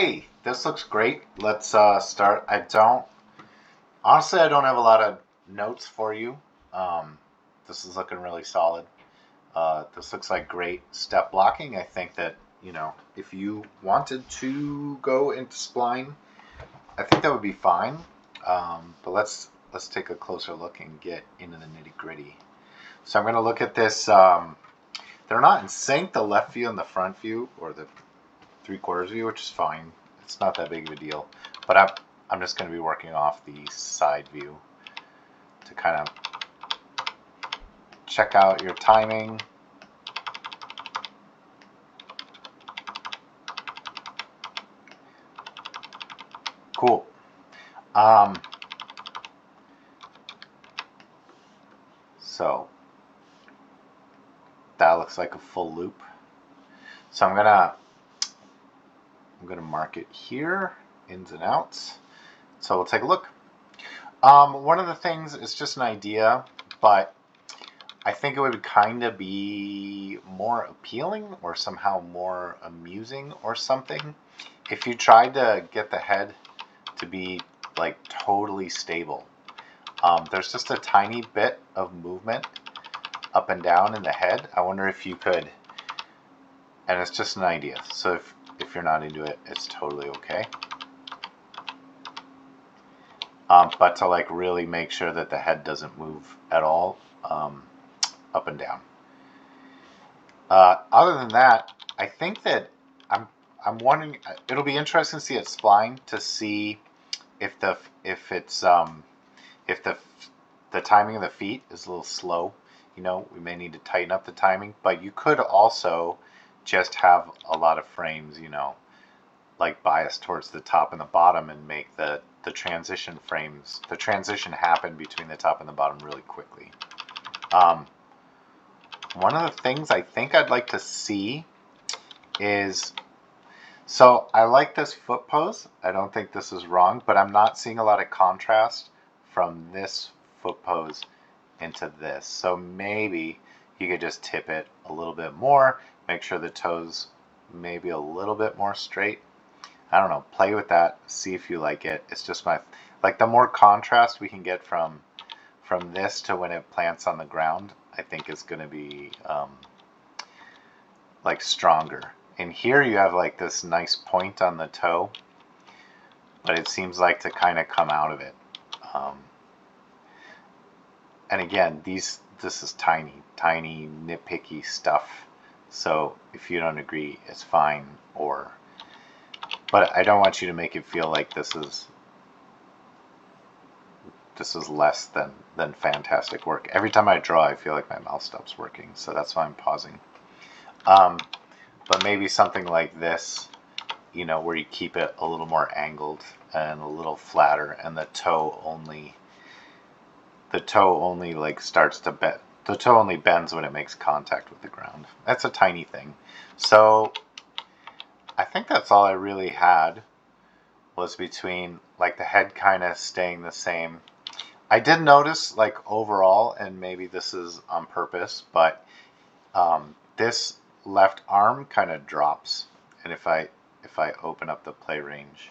Hey, this looks great. Let's start. Honestly, I don't have a lot of notes for you. Um, this is looking really solid. This looks like great step blocking. I think that, if you wanted to go into spline, I think that would be fine. But let's take a closer look and get into the nitty gritty. So I'm going to look at this. They're not in sync, the left view and the front view, or the 3/4 view, which is fine. It's not that big of a deal. But I'm just going to be working off the side view to kind of check out your timing. Cool. So that looks like a full loop. So I'm gonna mark it here, ins and outs. So we'll take a look. One of the things is just an idea, but I think it would kind of be more appealing or somehow more amusing or something if you tried to get the head to be like totally stable. There's just a tiny bit of movement up and down in the head. I wonder if you could, and it's just an idea, so if you're not into it, it's totally okay. But to like really make sure that the head doesn't move at all up and down. Other than that, I think that I'm wondering. It'll be interesting to see it spline to see if the timing of the feet is a little slow. We may need to tighten up the timing, but you could also just have a lot of frames, like biased towards the top and the bottom, and make the transition frames, the transition happen between the top and the bottom really quickly. One of the things I think I'd like to see is, so I like this foot pose. I don't think this is wrong, but I'm not seeing a lot of contrast from this foot pose into this. So maybe you could just tip it a little bit more, make sure the toes maybe a little bit more straight. I don't know, play with that, see if you like it. It's just the more contrast we can get from this to when it plants on the ground, I think is going to be like stronger. And here you have like this nice point on the toe, but it seems like to kind of come out of it. And again, this is tiny nitpicky stuff. So if you don't agree, it's fine. But I don't want you to make it feel like this is less than fantastic work. Every time I draw, I feel like my mouth stops working, so that's why I'm pausing. But maybe something like this, where you keep it a little more angled and a little flatter, and the toe only like starts to bend. The toe only bends when it makes contact with the ground. That's a tiny thing. So I think that's all I really had, was between like the head kind of staying the same. I did notice like overall, and maybe this is on purpose, but this left arm kind of drops. And if I open up the play range,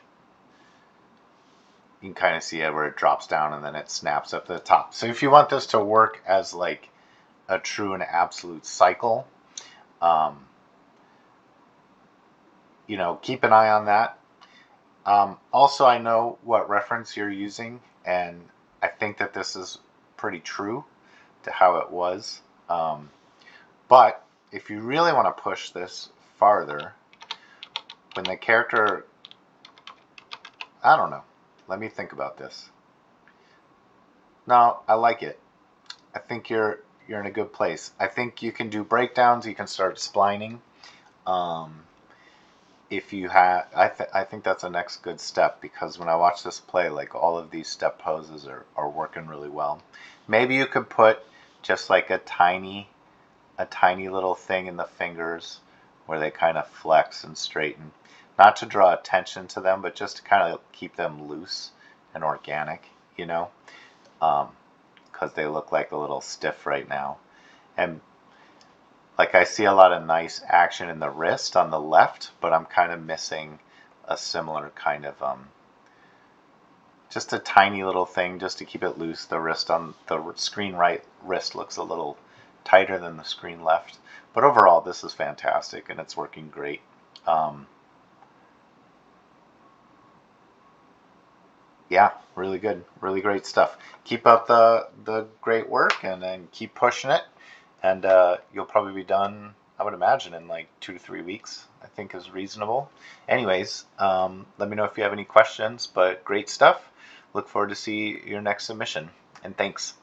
you can kind of see it where it drops down and then it snaps up to the top. So if you want this to work as like a true and absolute cycle, keep an eye on that. Also, I know what reference you're using, and I think that this is pretty true to how it was. But if you really want to push this farther, when the character, I don't know, let me think about this. No, I like it. I think you're in a good place. I think you can do breakdowns. You can start splining. If you have, I think that's the next good step, because when I watch this play, like all of these step poses are working really well. Maybe you could put just like a tiny little thing in the fingers where they kind of flex and straighten, not to draw attention to them, but just to kind of keep them loose and organic, because they look like a little stiff right now. And like I see a lot of nice action in the wrist on the left, but I'm kind of missing a similar kind of just a tiny little thing just to keep it loose. The wrist on the screen right wrist looks a little tighter than the screen left, but overall this is fantastic and it's working great. Yeah, really good, really great stuff. Keep up the great work and then keep pushing it, and you'll probably be done, I would imagine, in like 2 to 3 weeks. I think is reasonable. Anyways, let me know if you have any questions, but great stuff. Look forward to see your next submission, and thanks.